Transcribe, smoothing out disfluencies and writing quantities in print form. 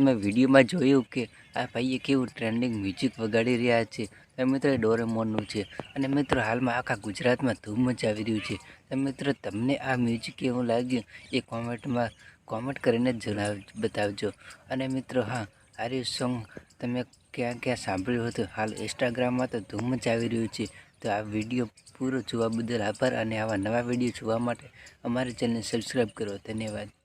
તમે વિડીયોમાં જોયું કે આ ભાઈએ કેવું ટ્રેન્ડિંગ મ્યુઝિક વગાડી રહ્યા છે. તો મિત્રો એ ડોરેમોનનું છે અને મિત્રો હાલમાં આખા ગુજરાતમાં ધૂમ મચાવી રહ્યું છે. તો મિત્રો તમને આ મ્યુઝિક કેવું લાગ્યું એ કોમેન્ટ કરીને બતાવજો. અને મિત્રો હા, આ સોંગ તમે ક્યાં ક્યાં સાંભળ્યું હતું? હાલ ઇન્સ્ટાગ્રામમાં તો ધૂમ મચાવી રહ્યું છે. તો આ વિડીયો પૂરો જોવા બદલ આભાર અને આવા નવા વિડીયો જોવા માટે અમારી ચેનલ સબસ્ક્રાઈબ કરો. ધન્યવાદ.